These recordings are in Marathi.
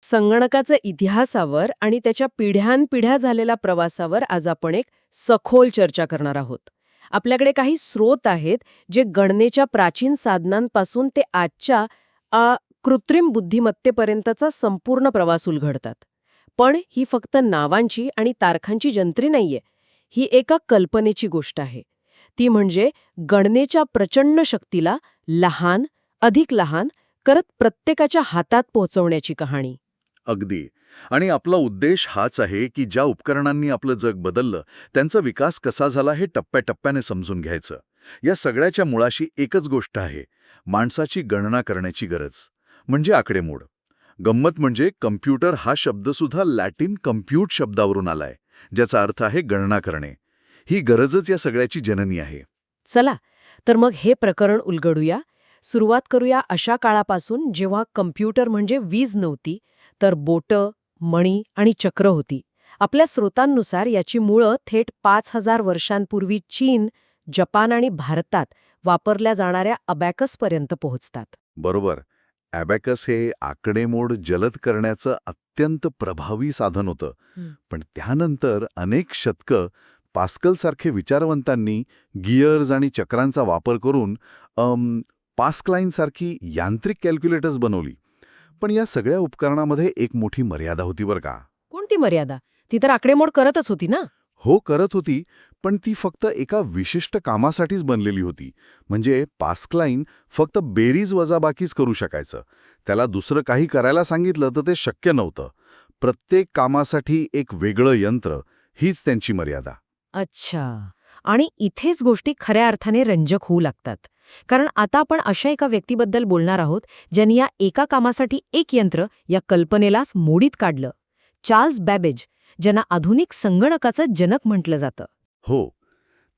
संगणकाच्या इतिहासावर आणि त्याच्या पिढ्यानपिढ्या झालेल्या प्रवासावर आज आपण एक सखोल चर्चा करणार आहोत. आपल्याकडे काही स्रोत आहेत जे गणनेच्या प्राचीन साधनांपासून ते आजच्या कृत्रिम बुद्धिमत्तेपर्यंतचा संपूर्ण प्रवास उलगडतात. पण ही फक्त नावांची आणि तारखांची जंत्री नाहीये, ही एका कल्पनेची गोष्ट आहे. ती म्हणजे गणनेच्या प्रचंड शक्तीला लहान, अधिक लहान करत प्रत्येकाच्या हातात पोहोचवण्याची कहाणी. अगदी. आणि आपला उद्देश हाच आहे की ज्या उपकरणांनी आपलं जग बदललं त्यांचा विकास कसा झाला हे टप्प्याटप्प्याने समजून घ्यायचं. या सगळ्याच्या मुळाशी एकच गोष्ट आहे, माणसाची गणना करण्याची गरज, म्हणजे आकडेमोड. गंमत म्हणजे कम्प्युटर हा शब्दसुद्धा लॅटिन कम्प्यूट शब्दावरून आलाय, ज्याचा अर्थ आहे गणना करणे. ही गरजच या सगळ्याची जननी आहे. चला तर मग हे प्रकरण उलगडूया. सुरुवात करूया अशा काळापासून जेव्हा कम्प्युटर म्हणजे वीज नव्हती, तर बोटं, मणी आणि चक्र होती. आपल्या स्रोतांनुसार याची मुळं थेट 5000 वर्षांपूर्वी चीन, जपान आणि भारतात वापरल्या जाणाऱ्या अबॅकसपर्यंत पोहोचतात. बरोबर. ॲबॅकस हे आकडेमोड जलद करण्याचं अत्यंत प्रभावी साधन होतं. पण त्यानंतर अनेक शतकं पास्कलसारखे विचारवंतांनी गियर्स आणि चक्रांचा वापर करून पास्कलाईनसारखी यांत्रिक कॅल्क्युलेटर्स बनवली. पण या सगळ्या उपकरणामध्ये एक मोठी मर्यादा होती बरं का. कोणती मर्यादा? ती तर आकडेमोड करतच होती ना. हो, करत होती, पण ती फक्त एका विशिष्ट कामासाठीच बनलेली होती. म्हणजे पास्कलाईन फक्त बेरीज वजाबाकीच करू शकायचं. त्याला दुसरं काही करायला सांगितलं तर ते शक्य नव्हतं. प्रत्येक कामासाठी एक वेगळं यंत्र, हीच त्यांची मर्यादा. अच्छा. आणि इथेच गोष्टी खऱ्या अर्थाने रंजक होऊ लागतात. कारण आता आपण अशा एका व्यक्तीबद्दल बोलणार आहोत ज्यांनी या एका कामासाठी एक यंत्र या कल्पनेलाच मोडीत काढलं. चार्ल्स बॅबेज, ज्यांना आधुनिक संगणकाचं जनक म्हटलं जातं. हो,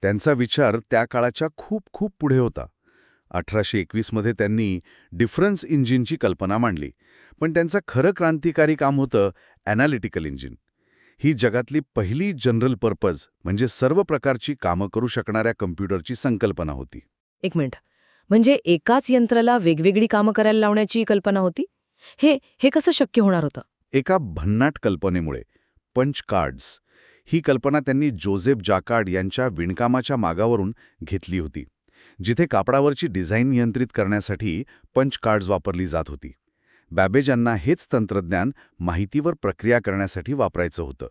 त्यांचा विचार त्या काळाच्या खूप खूप पुढे होता. 1821 मध्ये त्यांनी डिफरन्स इंजिनची कल्पना मांडली. पण त्यांचं खरं क्रांतिकारी काम होतं ॲनालिटिकल इंजिन. ही जगातली पहिली जनरल पर्पज म्हणजे सर्व प्रकारची कामं करू शकणाऱ्या कम्प्युटरची संकल्पना होती. एक मिनिट. म्हणजे एकाच यंत्राला वेगवेगळी कामं करायला लावण्याची कल्पना होती? हे हे कसं शक्य होणार होतं? एका भन्नाट कल्पनेमुळे, पंच कार्ड्स. ही कल्पना त्यांनी जोसेफ जाकार्ड यांच्या विणकामाच्या मागावरून घेतली होती. जिथे कापडावरची डिझाईन नियंत्रित करण्यासाठी पंच कार्ड्स वापरली जात होती. बॅबेज यांना हेच तंत्रज्ञान माहितीवर प्रक्रिया करण्यासाठी वापरायचं होतं.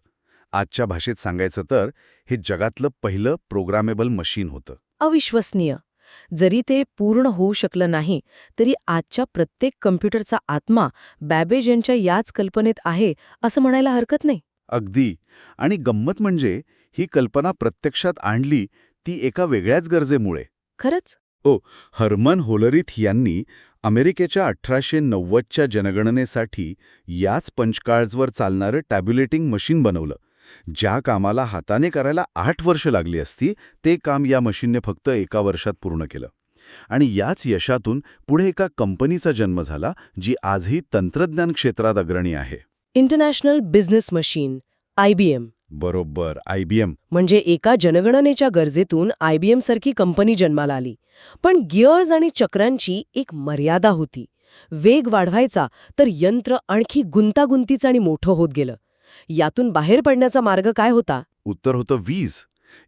आजच्या भाषेत सांगायचं तर हे जगातलं पहिलं प्रोग्रामेबल मशीन होतं. अविश्वसनीय. जरी ते पूर्ण होऊ शकलं नाही, तरी आजच्या प्रत्येक कम्प्युटरचा आत्मा बॅबेज यांच्या याच कल्पनेत आहे असं म्हणायला हरकत नाही. अगदी. आणि गंमत म्हणजे ही कल्पना प्रत्यक्षात आणली ती एका वेगळ्याच गरजेमुळे. खरंच? हर्मन होलरिथ यांनी अमेरिकेच्या 1890च्या जनगणनेसाठी याच पंचकार्ड्सवर चालणारं टॅब्युलेटिंग मशीन बनवलं. ज्या कामाला हाताने करायला 8 वर्ष लागली असती, ते काम या मशीनने फक्त 1 वर्षात पूर्ण केलं. आणि याच यशातून पुढे एका कंपनीचा जन्म झाला, जी आजही तंत्रज्ञान क्षेत्रात अग्रणी आहे. International business machine, IBM. बरोबर, IBM. म्हणजे एका जनगणनेच्या गरजेतून IBM सारखी कंपनी जन्माला आली. पण गिअर्स आणि चक्रांची एक मर्यादा होती. वेग वाढवायचा तर यंत्र आणखी गुंतागुंतीचं आणि मोठं होत गेलं. यातून बाहेर पडण्याचा मार्ग काय होता? उत्तर होतं वीज.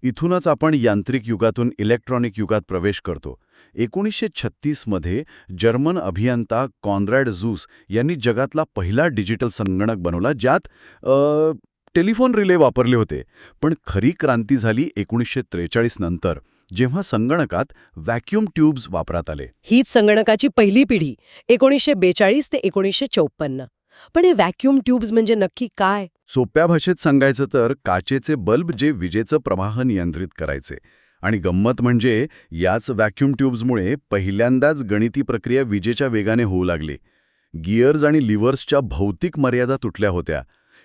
इथूनच आपण यांत्रिक युगातून इलेक्ट्रॉनिक युगात प्रवेश करतो. 1936 मध्ये जर्मन अभियंता कॉन्रॅड झूस यांनी जगातला पहिला डिजिटल संगणक बनवला, ज्यात टेलिफोन रिले वापरले होते. पण खरी क्रांती झाली 1943 नंतर, जेव्हा संगणकात व्हॅक्यूम ट्यूब्स वापरात आले. हीच संगणकाची पहिली पिढी 1942 ते 1954. पण हे व्हॅक्यूम ट्यूब्स म्हणजे नक्की काय? सोप्या भाषेत सांगायचं तर काचेचे बल्ब जे विजेचं प्रवाह नियंत्रित करायचे. आणि गंमत म्हणजे याच व्हॅक्यूम ट्यूब्समुळे पहिल्यांदाच गणिती प्रक्रिया विजेच्या वेगाने होऊ लागली. गिअर्स आणि लिव्हर्सच्या भौतिक मर्यादा तुटल्या होत्या.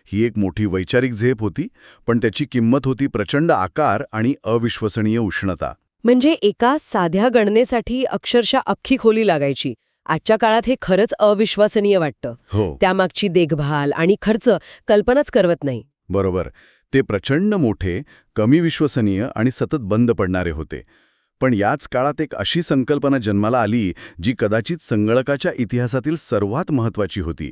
ही एक मोठी वैचारिक झेप होती, पण त्याची किंमत होती प्रचंड आकार आणि अविश्वसनीय उष्णता. म्हणजे एका साध्या गणनेसाठी अक्षरशः अख्खी खोली लागायची. आजच्या काळात हे खरंच अविश्वसनीय वाटतं. हो, त्यामागची देखभाल आणि खर्च कल्पनाच करवत नाही. बरोबर. ते प्रचंड मोठे, कमी विश्वसनीय आणि सतत बंद पडणारे होते. पण याच काळात एक अशी संकल्पना जन्माला आली जी कदाचित संगणकाच्या इतिहासातील सर्वात महत्त्वाची होती.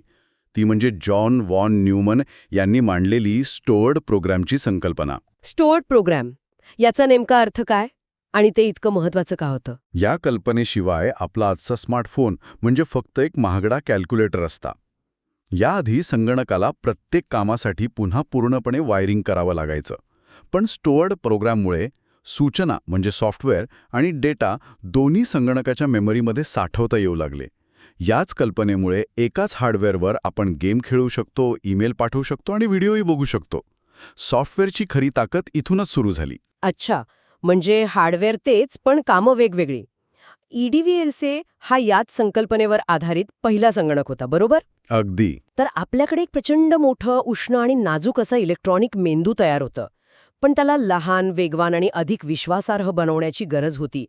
ती म्हणजे जॉन वॉन न्यूमन यांनी मांडलेली स्टोअर्ड प्रोग्रामची संकल्पना. स्टोअर्ड प्रोग्रॅम याचा नेमका अर्थ काय आणि ते इतकं महत्वाचं का होतं? या कल्पनेशिवाय आपला आजचा स्मार्टफोन म्हणजे फक्त एक महागडा कॅल्क्युलेटर असता. याआधी संगणकाला प्रत्येक कामासाठी पुन्हा पूर्णपणे वायरिंग करावं लागायचं. पण स्टोअर्ड प्रोग्राममुळे सूचना म्हणजे सॉफ्टवेअर आणि डेटा दोन्ही संगणकाच्या मेमरीमध्ये साठवता येऊ लागले. याच कल्पनेमुळे एकाच हार्डवेअरवर आपण गेम खेळू शकतो, ईमेल पाठवू शकतो आणि व्हिडिओही बघू शकतो. सॉफ्टवेअरची खरी ताकद इथूनच सुरू झाली. अच्छा, म्हणजे हार्डवेअर तेच पण कामं वेगवेगळी. EDVLC हा याच संकल्पनेवर आधारित पहिला संगणक होता, बरोबर? अगदी. तर आपल्याकडे एक प्रचंड मोठं, उष्ण आणि नाजूक असं इलेक्ट्रॉनिक मेंदू तयार होतं. पण त्याला लहान, वेगवान आणि अधिक विश्वासार्ह बनवण्याची गरज होती.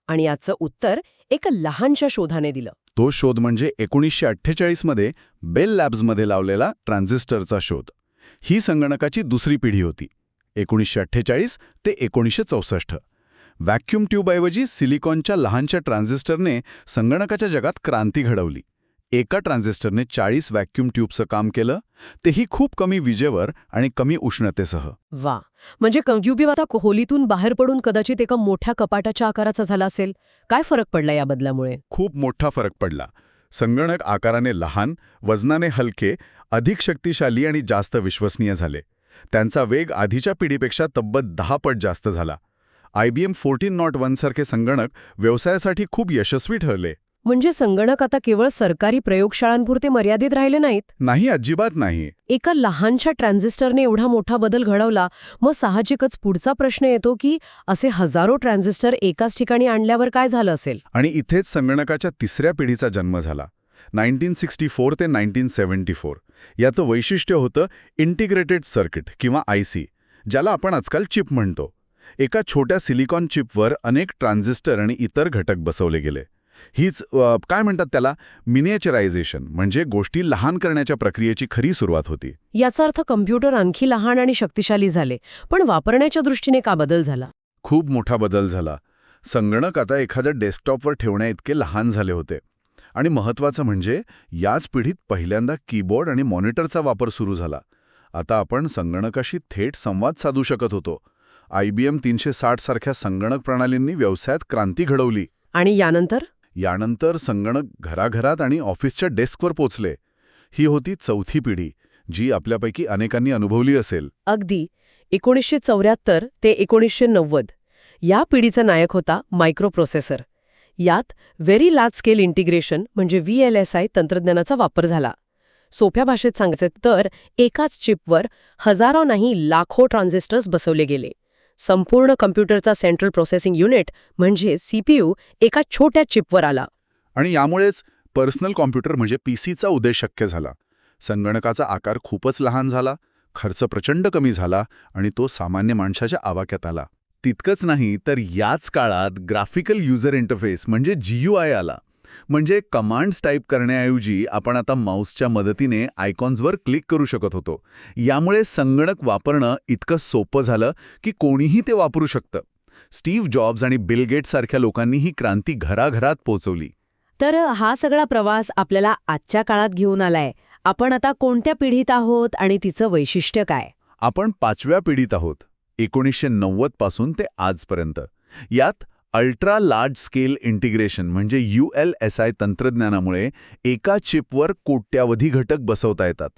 आणि याचं उत्तर एका लहानशा शोधाने दिलं. तो शोध म्हणजे 1948 मध्ये बेल लॅब्समध्ये लावलेला ट्रान्झिस्टरचा शोध. ही संगणकाची दुसरी पिढी होती. 1948 ते 1964. व्हॅक्यूम ट्यूबऐवजी सिलिकॉनच्या लहानशा ट्रान्झिस्टरने संगणकाच्या जगात क्रांती घडवली. एका ट्रान्झिस्टरने 40 व्हॅक्यूम ट्यूबचं काम केलं, तेही खूप कमी विजेवर आणि कमी उष्णतेसह. वा, म्हणजे कंट्युबी आता खोलीतून बाहेर पडून कदाचित एका मोठ्या कपाटाच्या आकाराचा झाला असेल. काय फरक पडला या बदलामुळे? खूप मोठा फरक पडला. संगणक आकाराने लहान, वजनाने हलके, अधिक शक्तिशाली आणि जास्त विश्वसनीय झाले. त्यांचा वेग आधीच्या पिढीपेक्षा तब्बल 10 पट जास्त झाला. IBM 1401 सारखे संगणक व्यवसायासाठी खूप यशस्वी ठरले. म्हणजे संगणक आता केवळ सरकारी प्रयोगशाळांपुरते मर्यादित राहिले नाहीत. नाही, अजिबात नाही. एका लहानशा ट्रान्झिस्टरने एवढा मोठा बदल घडवला, मग साहजिकच पुढचा प्रश्न येतो की असे हजारो ट्रान्झिस्टर एकाच ठिकाणी आणल्यावर काय झालं असेल? आणि इथेच संगणकाच्या तिसऱ्या पिढीचा जन्म झाला. 1964 ते 1974. याचं वैशिष्ट्य होतं इंटिग्रेटेड सर्किट किंवा IC, ज्याला आपण आजकाल चिप म्हणतो. एका छोट्या सिलिकॉन चिपवर अनेक ट्रान्झिस्टर आणि इतर घटक बसवले गेले. हीच काय म्हणतात त्याला, मिनिएचरायझेशन म्हणजे गोष्टी लहान करण्याच्या प्रक्रियेची खरी सुरुवात होती. याचा अर्थ कम्प्युटर आणखी लहान आणि शक्तिशाली झाले. पण वापरण्याच्या दृष्टीने का बदल झाला? खूप मोठा बदल झाला. संगणक आता एखाद्या डेस्कटॉपवर ठेवण्याइतके लहान झाले होते. आणि महत्त्वाचं म्हणजे याच पिढीत पहिल्यांदा कीबोर्ड आणि मॉनिटरचा वापर सुरू झाला. आता आपण संगणकाशी थेट संवाद साधू शकत होतो. IBM 360 सारख्या संगणक प्रणालींनी व्यवसायात क्रांती घडवली. आणि यानंतर संगणक घराघरात आणि ऑफिसच्या डेस्कवर पोचले. ही होती चौथी पिढी, जी आपल्यापैकी अनेकांनी अनुभवली असेल. अगदी 1974 ते 1990 या पिढीचा नायक होता मायक्रोप्रोसेसर. यात व्हेरी लार्ज स्केल इंटिग्रेशन म्हणजे VLSI तंत्रज्ञानाचा वापर झाला. सोप्या भाषेत सांगायचं तर एकाच चिपवर हजारो नाही लाखो ट्रान्झिस्टर्स बसवले गेले. संपूर्ण कम्प्युटरचा सेंट्रल प्रोसेसिंग युनिट म्हणजे CPU एका छोट्या चिपवर आला. आणि यामुळेच पर्सनल कॉम्प्युटर म्हणजे PCचा उदय शक्य झाला. संगणकाचा आकार खूपच लहान झाला, खर्च प्रचंड कमी झाला आणि तो सामान्य माणसाच्या आवाक्यात आला. तितकंच नाही तर याच काळात ग्राफिकल युजर इंटरफेस म्हणजे GUI आला. म्हणजे कमांड्स टाईप करण्याऐवजी आपण आता माऊसच्या मदतीने आयकॉन्सवर क्लिक करू शकत होतो. यामुळे संगणक वापरणं इतकं सोपं झालं की कोणीही ते वापरू शकतं. स्टीव्ह जॉब्स आणि बिल गेट्स सारख्या लोकांनी ही क्रांती घराघरात पोहोचवली. तर हा सगळा प्रवास आपल्याला आजच्या काळात घेऊन आलाय. आपण आता कोणत्या पिढीत आहोत आणि तिचं वैशिष्ट्य काय? आपण 5व्या पिढीत आहोत, 1990 पासून ते आजपर्यंत. यात अल्ट्रा लार्ज स्केल इंटिग्रेशन म्हणजे ULSI तंत्रज्ञानामुळे एका चिपवर कोट्यावधी घटक बसवता येतात.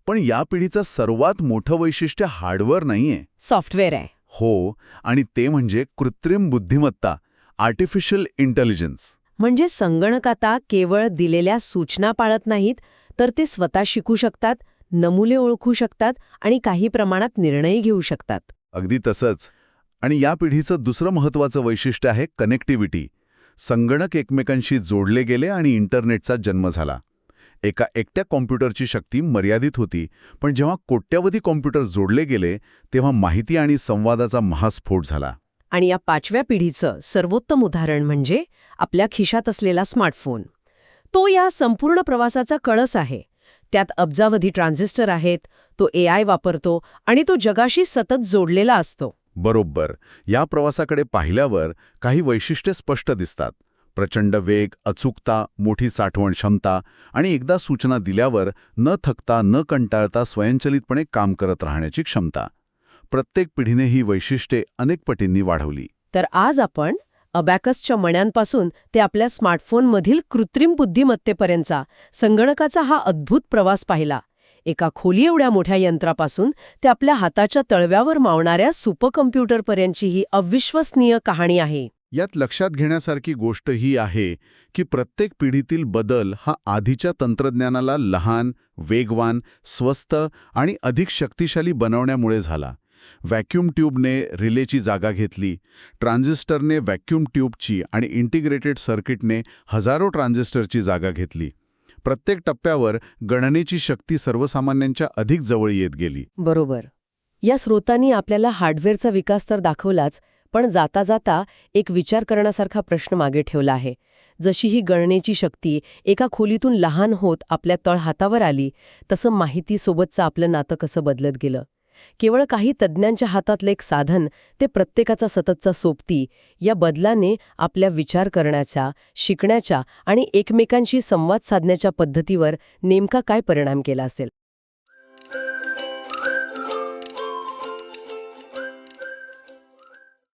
पण या पिढीचं सर्वात मोठं वैशिष्ट्य हार्डवेअर नाहीये, सॉफ्टवेअर आहे. हो, आणि ते म्हणजे कृत्रिम बुद्धिमत्ता, आर्टिफिशियल इंटेलिजन्स. म्हणजे संगणक आता केवळ दिलेल्या सूचना पाळत नाहीत, तर ते स्वतः शिकू शकतात, नमुने ओळखू शकतात आणि काही प्रमाणात निर्णय घेऊ शकतात. अगदी तसंच. आणि या पिढीचं दुसरं महत्त्वाचं वैशिष्ट्य आहे कनेक्टिव्हिटी. संगणक एकमेकांशी जोडले गेले आणि इंटरनेटचा जन्म झाला. एका एकट्या कॉम्प्युटरची शक्ती मर्यादित होती, पण जेव्हा कोट्यावधी कॉम्प्युटर जोडले गेले तेव्हा माहिती आणि संवादाचा महास्फोट झाला. आणि या 5व्या पिढीचं सर्वोत्तम उदाहरण म्हणजे आपल्या खिशात असलेला स्मार्टफोन. तो या संपूर्ण प्रवासाचा कळस आहे. त्यात अब्जावधी ट्रान्झिस्टर आहेत, तो AI वापरतो आणि तो जगाशी सतत जोडलेला असतो. बरोबर. या प्रवासाकडे पाहिल्यावर काही वैशिष्ट्ये स्पष्ट दिसतात. प्रचंड वेग, अचूकता, मोठी साठवण क्षमता आणि एकदा सूचना दिल्यावर न थकता न कंटाळता स्वयंचलितपणे काम करत राहण्याची क्षमता. प्रत्येक पिढीने ही वैशिष्ट्ये अनेक पटींनी वाढवली. तर आज आपण अबॅकसच्या मण्यांपासून ते आपल्या स्मार्टफोनमधील कृत्रिम बुद्धिमत्तेपर्यंतचा संगणकाचा हा अद्भुत प्रवास पाहिला. एका खोली एवढ्या मोठ्या यंत्रापासून ते आपल्या हाताच्या तळव्यावर मावणाऱ्या सुपरकॉम्प्युटरपर्यंतची ही अविश्वसनीय कहाणी आहे. यात लक्षात घेण्यासारखी गोष्ट ही आहे की प्रत्येक पिढीतील बदल हा आधीच्या तंत्रज्ञानाला लहान, वेगवान, स्वस्त आणि अधिक शक्तिशाली बनवण्यामुळे झाला. व्हॅक्यूम ट्यूबने रिलेची जागा घेतली, ट्रान्झिस्टरने व्हॅक्यूम ट्यूबची आणि इंटिग्रेटेड सर्किटने हजारो ट्रान्झिस्टरची जागा घेतली. प्रत्येक टप्प्यावर गणनेची शक्ती सर्वसामान्यांच्या अधिक जवळ येत गेली. बरोबर. या स्रोतांनी आपल्याला हार्डवेअरचा विकास तर दाखवलाच, पण जाता जाता एक विचार करण्यासारखा प्रश्न मागे ठेवला आहे. जशी ही गणनेची शक्ती एका खोलीतून लहान होत आपल्या तळहातावर आली, तसं माहितीसोबतचं आपलं नातं कसं बदलत गेलं. केवळ काही तज्ज्ञांच्या हातातलं एक साधन ते प्रत्येकाचा सततचा सोबती, या बदलाने आपल्या विचार करण्याच्या, शिकण्याच्या आणि एकमेकांशी संवाद साधण्याच्या पद्धतीवर नेमका काय परिणाम केला असेल.